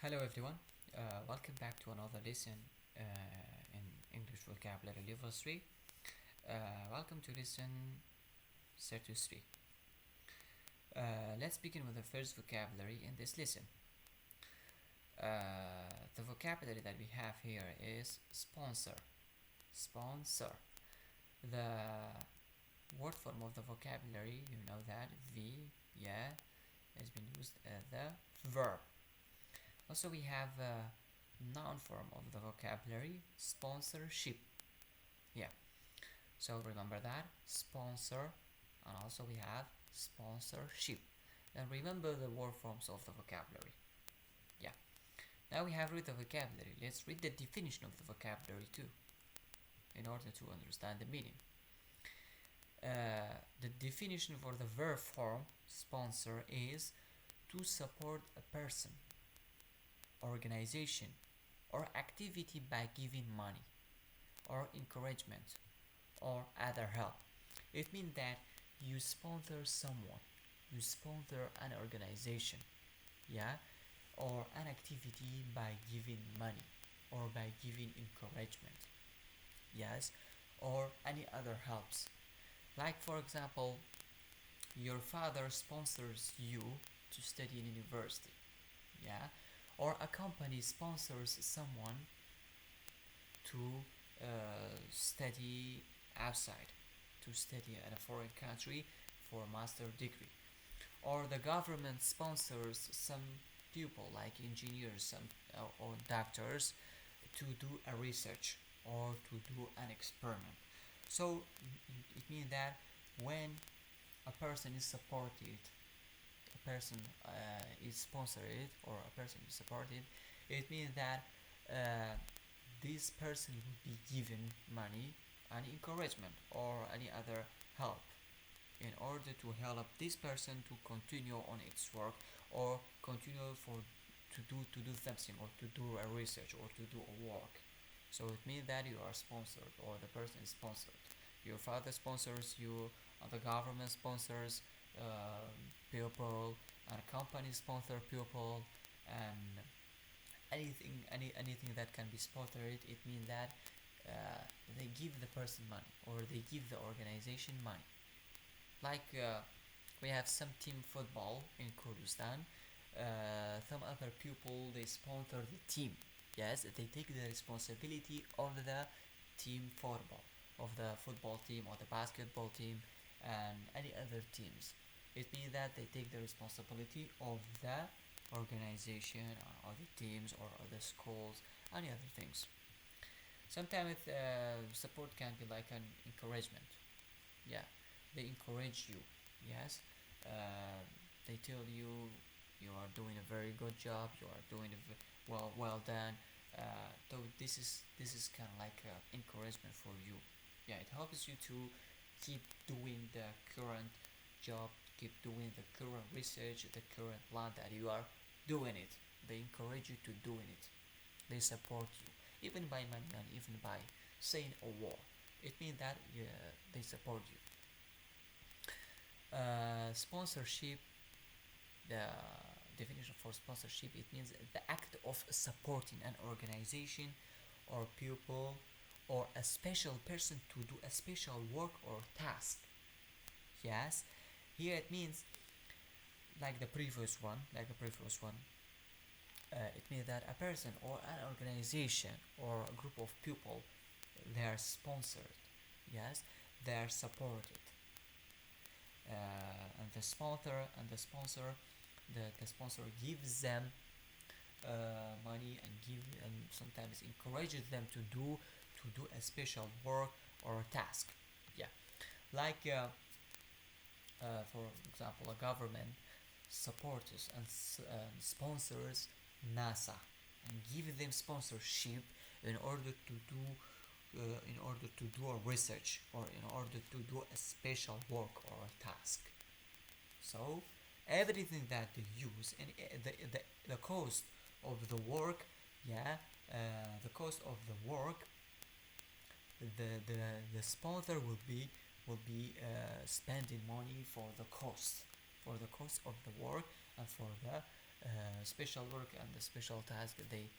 Hello everyone, welcome back to another lesson in English Vocabulary Level 3. Welcome to lesson 33. Let's begin with the first vocabulary in this lesson. The vocabulary that we have here is sponsor. Sponsor. The word form of the vocabulary, you know that, yeah, has been used as the verb. Also, we have a noun form of the vocabulary, sponsorship. Yeah, so remember that, sponsor, and also we have sponsorship. And remember the word forms of the vocabulary. Yeah, now we have read the vocabulary. Let's read the definition of the vocabulary too, in order to understand the meaning. The definition for the verb form, sponsor, is to support a person, organization, or activity by giving money or encouragement or other help. It means that you sponsor someone, you sponsor an organization, yeah, or an activity by giving money or by giving encouragement, yes, or any other helps. Like, for example, your father sponsors you to study in university, yeah, or a company sponsors someone to study outside, to study in a foreign country for a master degree, or the government sponsors some people like engineers, or doctors to do a research or to do an experiment. So it means that when a person is supported, a person is sponsored, or a person is supported, it means that uh, this person will be given money and encouragement or any other help in order to help this person to continue on its work or continue to do something or to do a research or to do a work. So it means that you are sponsored or the person is sponsored. Your father sponsors you, and the government sponsors people, and a company sponsor people, and anything that can be sponsored. It means that they give the person money or they give the organization money. Like, we have some team football in Kurdistan. Some other people, they sponsor the team. Yes, they take the responsibility of the team football, of the football team or the basketball team and any other teams. It means that they take the responsibility of the organization or the teams or the schools, any other things. Sometimes support can be like an encouragement. Yeah, they encourage you. Yes, uh, they tell you you are doing a very good job. You are doing well done. So this is kind of like encouragement for you. Yeah, it helps you to keep doing the current job, keep doing the current research, the current plan that you are doing it. They encourage you to doing it. They support you, even by money and even by saying a word. It means that they support you. Sponsorship, the definition for sponsorship, it means the act of supporting an organization or people or a special person to do a special work or task. Yes, here it means like the previous one, it means that a person or an organization or a group of people, they are sponsored. Yes, they are supported, and the sponsor gives them money and sometimes encourages them to do a special work or a task. Yeah, like, for example, a government supports and sponsors NASA and give them sponsorship in order to do a research or in order to do a special work or a task. So everything that they use and the cost of the work, yeah, the cost of the work, the sponsor will be spending money for the cost of the work and for the special work and the special task that they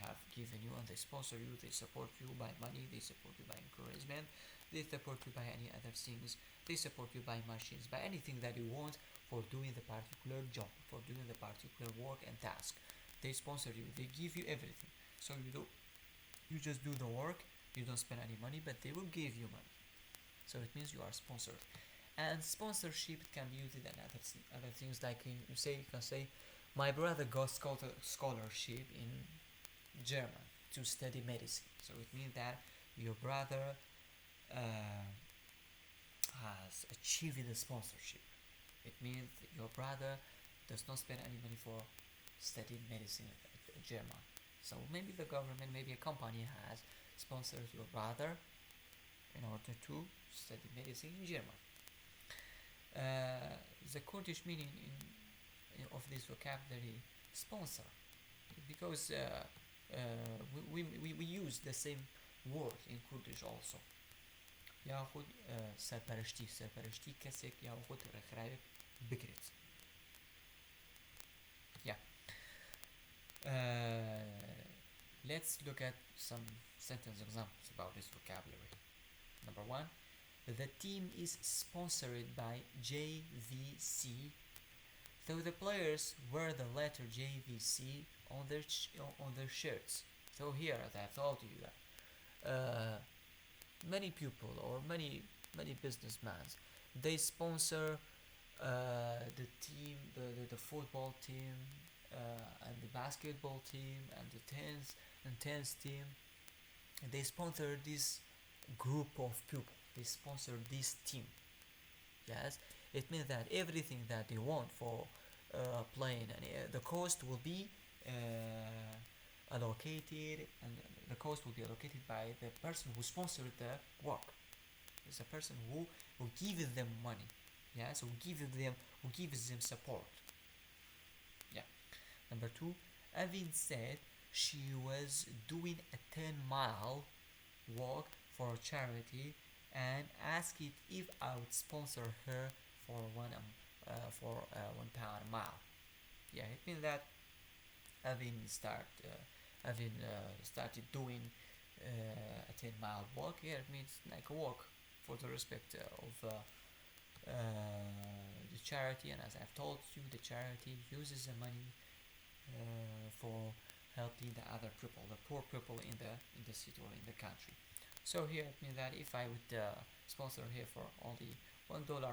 have given you, and they sponsor you, they support you by money, they support you by encouragement, they support you by any other things, they support you by machines, by anything that you want for doing the particular job, for doing the particular work and task. They sponsor you, they give you everything. So you just do the work, you don't spend any money, but they will give you money. So it means you are sponsored. And sponsorship can be used in other things, like you can say, my brother got scholarship in German to study medicine. So it means that your brother has achieved the sponsorship. It means your brother does not spend any money for studying medicine at German. So maybe the government, maybe a company has sponsored your brother in order to study medicine in German. The Kurdish meaning of this vocabulary, sponsor, because we use the same word in Kurdish also. یاخود سرپرشتی کسێک یاخود ڕێکخراوێک بگرێت. Yeah. Let's look at some sentence examples about this vocabulary. Number 1, the team is sponsored by JVC, so the players wear the letter JVC on their shirts. So here, as I told you, that many people or many businessmen, they sponsor the team, the football team, and the basketball team, and the tennis team. And they sponsor this group of people. They sponsor this team. Yes, it means that everything that they want for playing, and the cost will be allocated, and the cost will be allocated by the person who sponsored the work. It's a person who gives them money. Yeah, so who gives them support. Yeah. Number 2, Avin said she was doing a 10-mile walk for charity and asked if I would sponsor her for £1 a mile. Yeah, it means that Avin started doing a 10-mile walk. Here it means like a walk for the respect of the charity, and as I've told you, the charity uses the money for helping the other people, the poor people in the city or in the country. So here it means that if I would sponsor here for only $1 or £1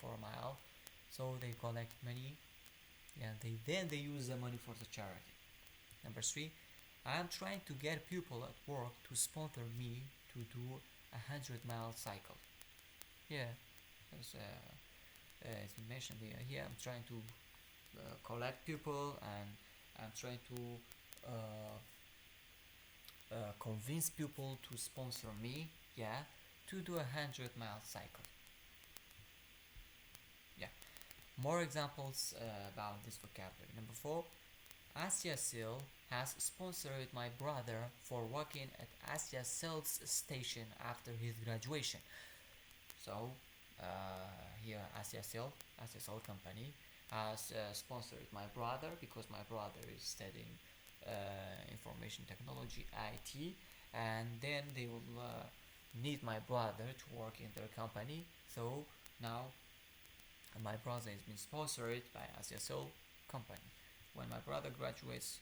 for a mile, so they collect money, and they use the money for the charity. Number 3, I am trying to get people at work to sponsor me to do a 100-mile cycle. Yeah, as mentioned here, I'm trying to collect people, and I'm trying to convince people to sponsor me, yeah, to do a 100-mile cycle. Yeah, more examples about this vocabulary. Number 4, Asia Sil has sponsored my brother for working at Asia Sil's station after his graduation. So here Asia Sil company has sponsored my brother because my brother is studying information technology, IT, and then they will need my brother to work in their company. So now my brother has been sponsored by Asia Sil company. When my brother graduates,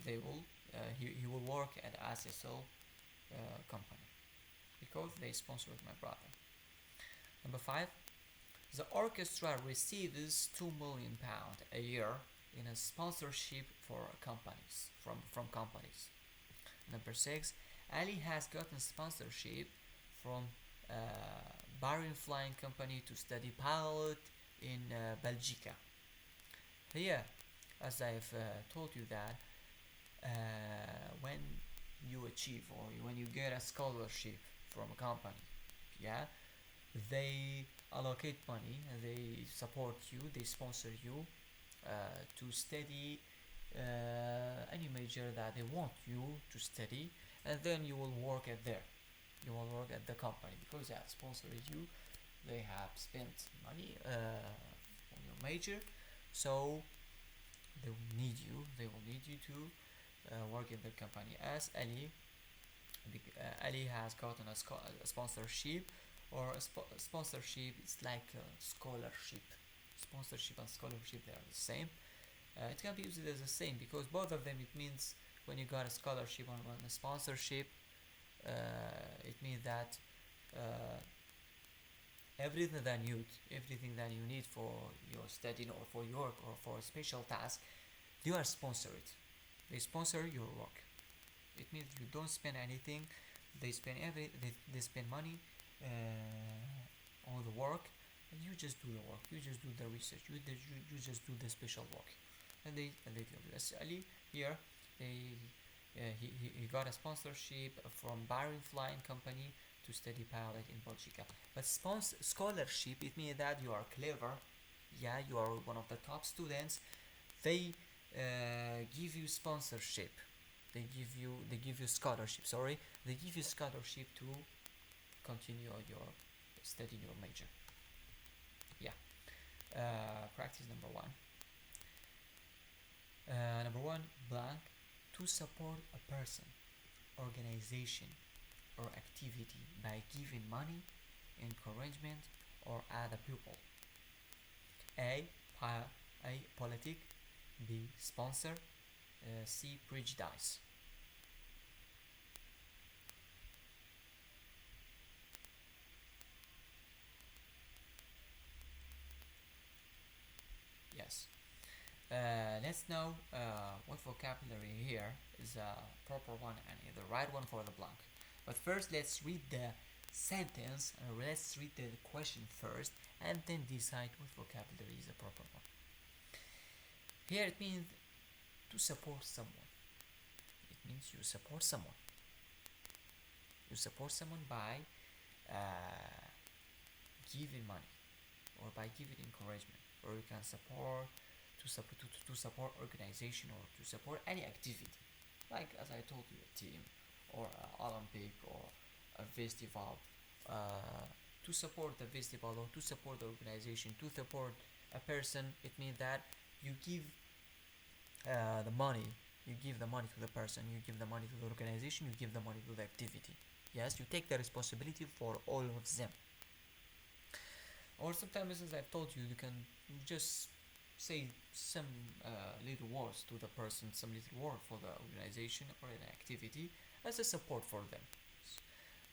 they will he will work at Asia Sil company because they sponsored my brother. Number 5, the orchestra receives £2 million a year in a sponsorship for companies from companies. Number 6, Ali has gotten sponsorship from Bahrain Flying Company to study pilot in Belgica. Here, as I've told you that when you achieve or when you get a scholarship from a company, yeah, they allocate money, they support you, they sponsor you to study any major that they want you to study, and then you will work at the company because they have sponsored you, they have spent money on your major, so they will need you to work in the company. As Ali has gotten a sponsorship, or sponsorship is like a scholarship. Sponsorship and scholarship, they are the same. It can be used as the same because both of them, it means when you got a scholarship or a sponsorship, it means that uh, everything that you need for your studying or for your work or for a special task, you are sponsored. They sponsor your work. It means you don't spend anything. They spend money on the work, and you just do the work. You just do the research. You just do the special work, and they tell you. As Ali here, they he got a sponsorship from Bahrain Flying Company to study pilot in Belgium. But scholarship, it means that you are clever. Yeah, you are one of the top students. They give you sponsorship. They give you scholarship. Sorry, they give you scholarship to continue your studying your major. Yeah. Practice number one. Number one, blank, to support a person, organization, or activity by giving money, encouragement, or other people. A. A. Politic. B. Sponsor. C. Prejudice. Yes. Let's know what vocabulary here is a proper one and the right one for the blank. But first, let's read the sentence. Let's read the question first, and then decide what vocabulary is the proper one. Here it means to support someone. It means you support someone. You support someone by giving money, or by giving encouragement, or you can support to support organization, or to support any activity, like as I told you, a team, or an Olympic, or a festival. To support the festival, or to support the organization, to support a person, it means that you give the money. You give the money to the person. You give the money to the organization. You give the money to the activity. Yes, you take the responsibility for all of them. Or sometimes, as I've told you, you can just say some little words to the person, some little word for the organization or an activity as a support for them.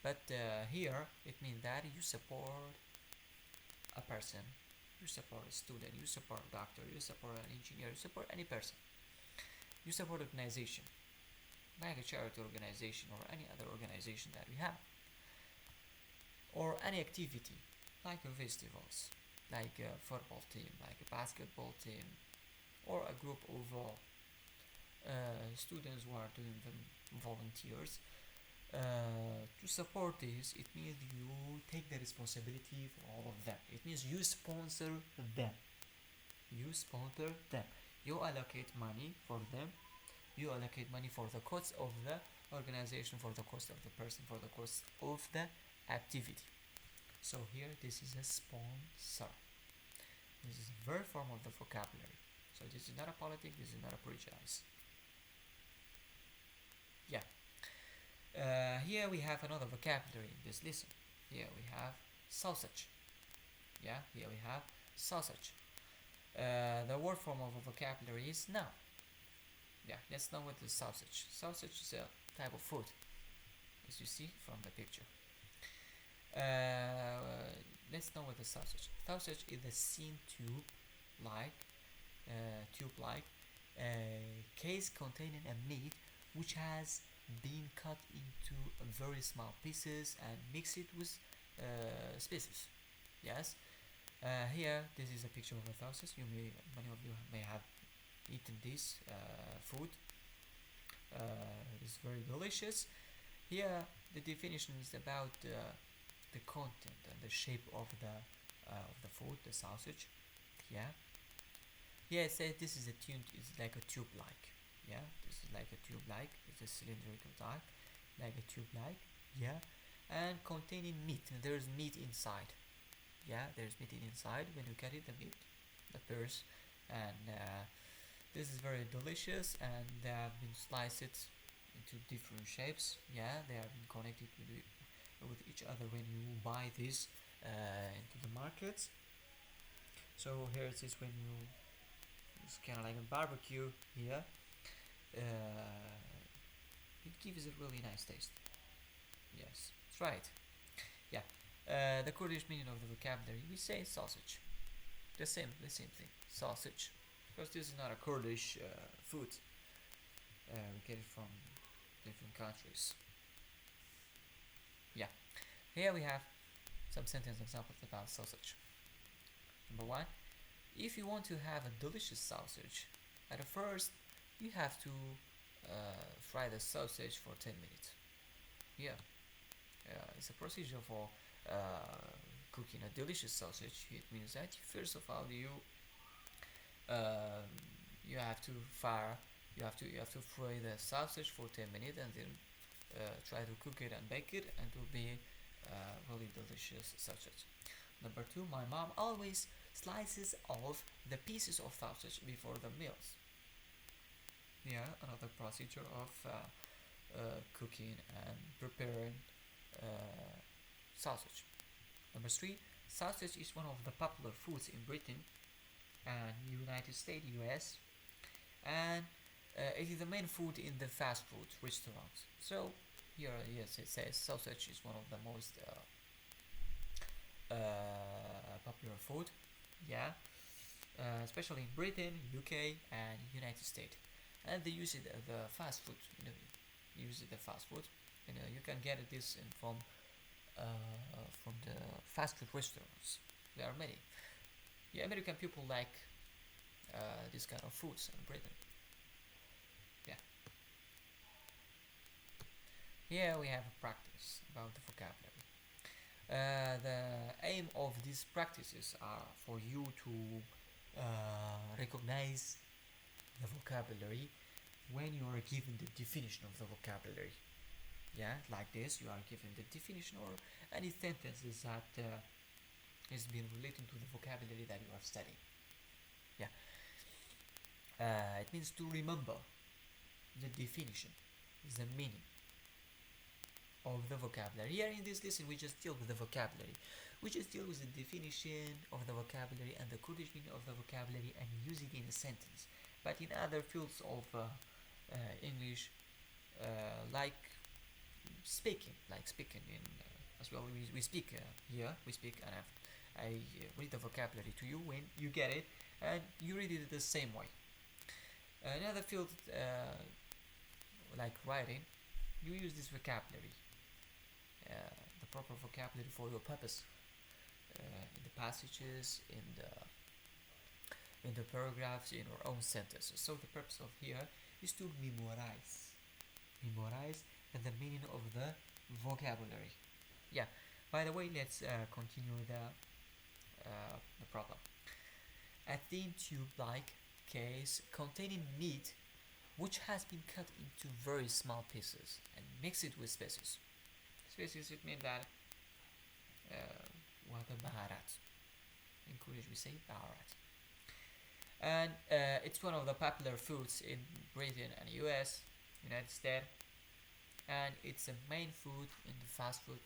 But here it means that you support a person, you support a student, you support a doctor, you support an engineer, you support any person. You support organization, like a charity organization or any other organization that we have, or any activity, like a festivals, like a football team, like a basketball team, or a group of students who are doing them volunteers. To support this, it means you take the responsibility for all of them. It means you sponsor them. You sponsor them. You allocate money for them. You allocate money for the cost of the organization, for the cost of the person, for the cost of the activity. So here, this is a sponsor. This is the very form of the vocabulary. So this is not a politic. This is not a prejudice. Yeah. Here we have another vocabulary in this lesson. Here we have sausage. Yeah, here we have sausage. The word form of a vocabulary is now. Yeah, let's know what is sausage. Sausage is a type of food, as you see from the picture. Let's know what is sausage. Sausage is a thin tube-like case containing a meat which has been cut into very small pieces and mixed it with spices. Yes. Here, this is a picture of a sausage. Many of you may have eaten this food. It's very delicious. Here, the definition is about the content and the shape of the food, the sausage. Yeah. Here it says this is it's like a tube-like. Yeah, this is like a tube-like. It's a cylindrical type, like a tube-like. Yeah, and containing meat. There's meat inside. Yeah, there's meat inside. When you cut it, the meat the pears, and this is very delicious, and they have been sliced into different shapes. Yeah, they have been connected with each other when you buy this into the markets. So here it is when you, it's kind of like a barbecue here. It gives a really nice taste. Yes, that's right. Yeah. The Kurdish meaning of the vocabulary, we say sausage. The same thing. Sausage. Because this is not a Kurdish food. We get it from different countries. Yeah. Here we have some sentence examples about sausage. Number one, if you want to have a delicious sausage, at first you have to fry the sausage for 10 minutes. Yeah, it's a procedure for cooking a delicious sausage. It means that first of all um, you have to fire you have to fry the sausage for 10 minutes and then try to cook it and bake it, and it will be really delicious sausage. Number two, my mom always slices off the pieces of sausage before the meals. Yeah, another procedure of cooking and preparing uh, sausage. Number three, sausage is one of the popular foods in Britain and United States, US, and it is the main food in the fast food restaurants. So here, yes, it says sausage is one of the most popular food. Yeah, especially in Britain, UK, and United States, and they use it as the fast food. Use it the fast food. You can get this from the fast food restaurants. There are many. Yeah, American people like this kind of foods in Britain. Yeah. Here we have a practice about the vocabulary. The aim of these practices are for you to recognize the vocabulary when you are given the definition of the vocabulary. Yeah, like this, you are given the definition or any sentences that is being related to the vocabulary that you are studying. Yeah, it means to remember the definition, the meaning of the vocabulary. Here in this lesson, we just deal with the vocabulary. We just deal with the definition of the vocabulary and the Kurdish meaning of the vocabulary and use it in a sentence. But in other fields of English, like speaking in as well, we speak here. We speak, and I read the vocabulary to you when you get it, and you read it the same way. Another field, like writing, you use this vocabulary, the proper vocabulary for your purpose, in the passages, in the paragraphs, in your own sentences. So the purpose of here is to memorize the meaning of the vocabulary. Yeah. By the way, let's continue the problem. A thin tube-like case containing meat which has been cut into very small pieces and mix it with spices. Spices, it means that وهذا بهارات. In Kurdish we say baharat. And it's one of the popular foods in Britain and US, United States, and it's a main food in the fast food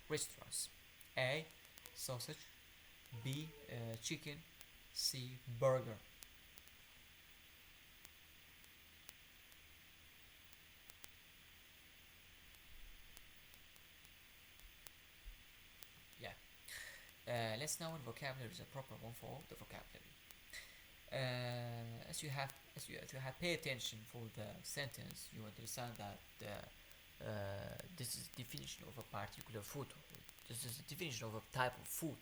restaurants. A. Sausage. B. Chicken. C. Burger. Yeah. Let's know when vocabulary is a proper one for the vocabulary. As you have pay attention for the sentence, you understand that this is definition of a particular food. This is a definition of a type of food.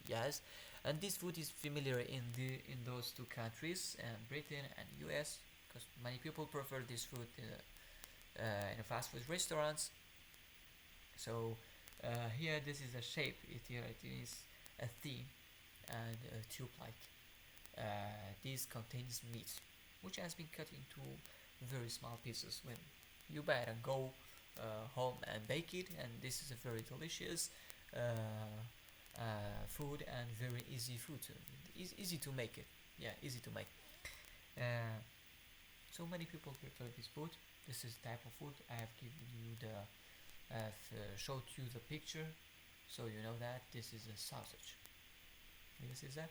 Yes, and this food is familiar in those two countries, Britain and US, because many people prefer this food in a fast food restaurants. So here this is a shape. It is a thin and tube-like. This contains meat, which has been cut into very small pieces. When you buy it and go home and bake it, and this is a very delicious food and very easy food. It's easy to make it. Yeah, easy to make. Uh, so many people prefer this food. This is type of food. I have given you the, I've showed you the picture, so you know that this is a sausage. This is a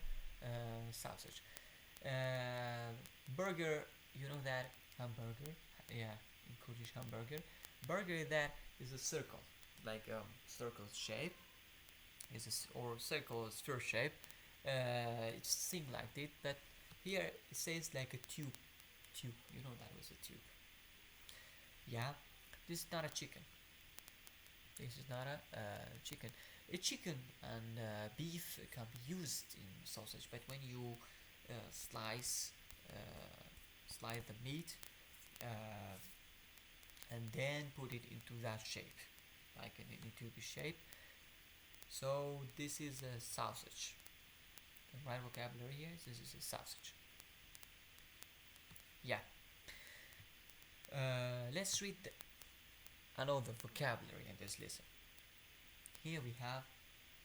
sausage. Uh, Burger, you know that hamburger. Yeah, in Kurdish hamburger. Burger that is a circle, like circle shape. Is or circle sphere shape. It's thing like this, but here it says like a tube. Tube. You know that was a tube. Yeah, this is not a chicken. This is not a chicken. A chicken and beef can be used in sausage, but when you slice slice the meat uh, and then put it into that shape, like in a tube shape. So this is a sausage. The right vocabulary here. This is a sausage. Yeah. Let's read another vocabulary in this lesson. Here we have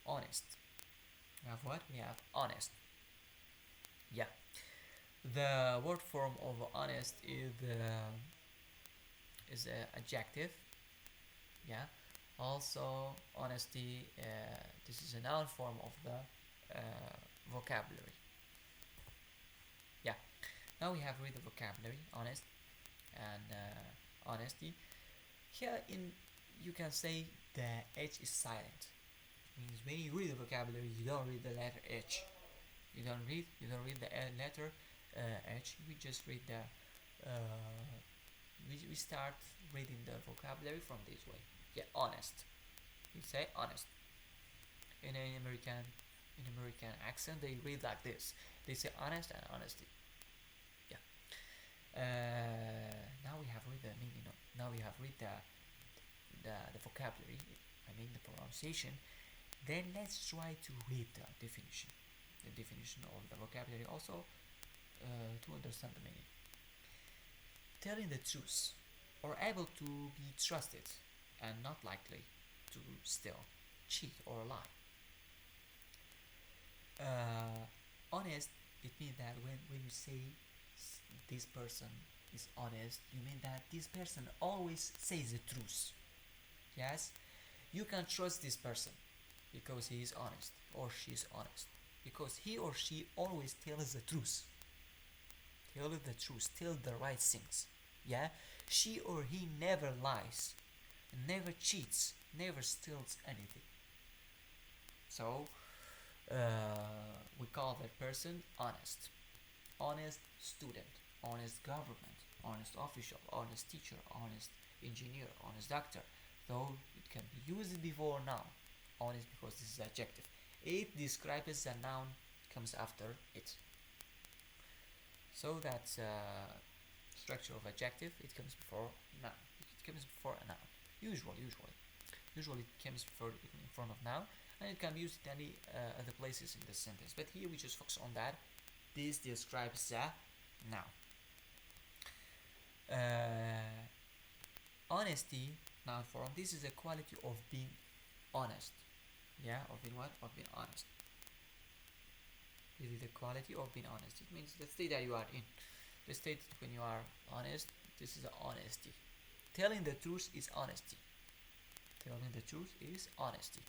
honest. We have what? We have honest. Yeah. The word form of honest is a adjective. Yeah. Also, honesty. This is a noun form of the vocabulary. Yeah. Now we have read the vocabulary honest and honesty. Here in you can say the H is silent. Means when you read the vocabulary, you don't read the letter H. You don't read the letter H. We just read the we start reading the vocabulary from this way. Yeah, honest. We say honest. In an American accent, they read like this. They say honest and honesty. Yeah. Now we have read the meaning. Now we have read the vocabulary. I mean the pronunciation. Then let's try to read the definition. The definition of the vocabulary also to understand the meaning. Telling the truth, or able to be trusted, and not likely to steal, cheat, or lie. Honest, it means that when you say this person is honest, you mean that this person always says the truth. Yes, you can trust this person because he is honest or she is honest because he or she always tells the truth. Tell the truth, tell the right things. Yeah, she or he never lies, never cheats, never steals anything. So we call that person honest. Honest student, honest government, honest official, honest teacher, honest engineer, honest doctor. Though it can be used before noun. Honest because this is adjective. It describes the noun comes after it. So that's structure of adjective. It comes before noun. It comes before a noun. Usually it comes before in front of noun, and it can be used in any other places in the sentence. But here we just focus on that. This describes the noun. Honesty, noun form. This is a quality of being honest. Yeah, of being what? Of being honest. This is the quality of being honest. It means the state that you are in. The state when you are honest. This is honesty. Telling the truth is honesty. Telling the truth is honesty.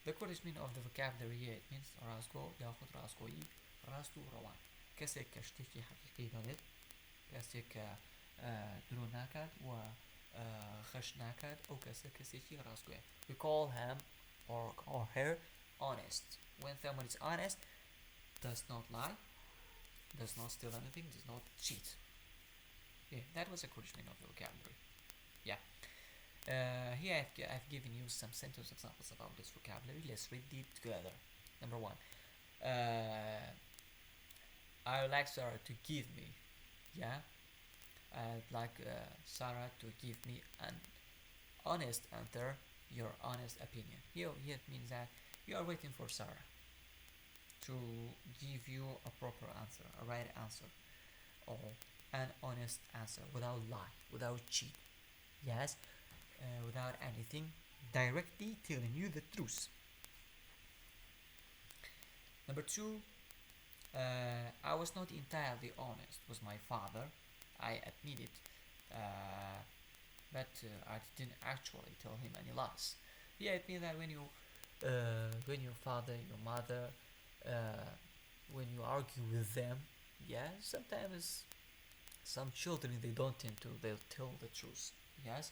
The correct meaning of the vocabulary here, it means راستگو یا خود راستگویی راست و روان. کسی که شتێکی حقیقی دەڵێت، کسی که درۆ ناکات و خەش ناکات، ئەو کەسێکی راستگویە. We call him or her honest. When someone is honest, does not lie, does not steal anything, does not cheat. Yeah, that was a correct meaning of the vocabulary. Yeah. Here I've given you some sentence examples about this vocabulary. Let's read it together. Number one. I would like Sarah to give me. Yeah. I'd like Sarah to give me an honest answer, your honest opinion. Here it means that you are waiting for Sarah to give you a proper answer, a right answer, or an honest answer without lie, without cheat. Yes. Without anything, directly telling you the truth. Number two, I was not entirely honest with my father, I admit it, uh, but I didn't actually tell him any lies. Yeah, it means that when your father, your mother, uh, when you argue with them, yeah, sometimes some children they don't tend to, they'll tell the truth. Yes,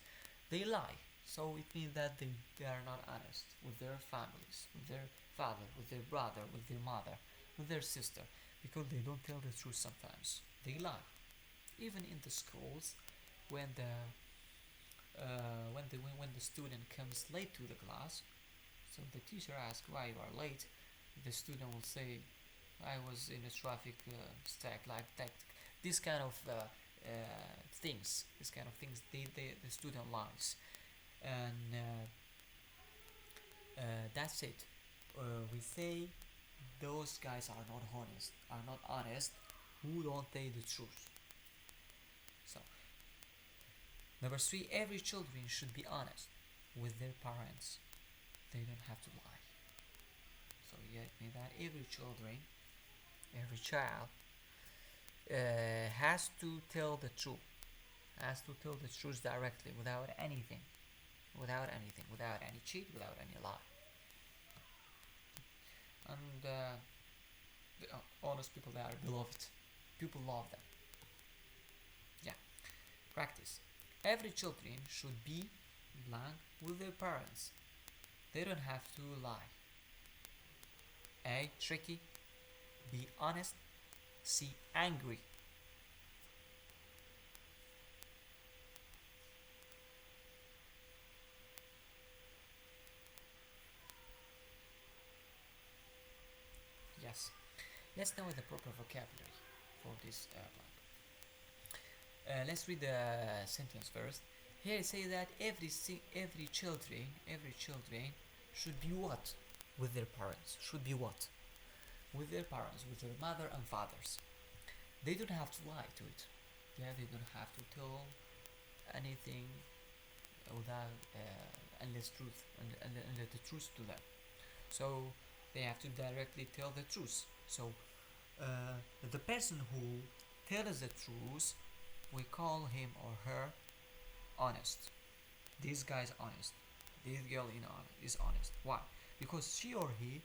they lie. So it means that they are not honest with their families, with their father, with their brother, with their mother, with their sister, because they don't tell the truth sometimes. They lie. Even in the schools, when the student comes late to the class, so the teacher asks why you are late, the student will say, I was in a traffic stack like that. This kind of things, the student lies, and that's it. We say those guys are not honest, who don't tell the truth. So number three, every children should be honest with their parents. They don't have to lie. So you get me that every child has to tell the truth, has to tell the truth directly, without any cheat, without any lie. And the honest people, they are beloved. People love them. Yeah. Practice. Every children should be blank with their parents. They don't have to lie. A. Tricky. B. Honest. C. Angry. Yes. Let's know the proper vocabulary for this blank. Let's read the sentence first. Here it says that every children should be what with their parents. Should be what with their parents, with their mother and fathers. They don't have to lie to it. Yeah, they don't have to tell anything without unless truth and let the truth to them. So they have to directly tell the truth. So the person who tells the truth, we call him or her honest. This guy is honest. This girl is honest. Why? Because she or he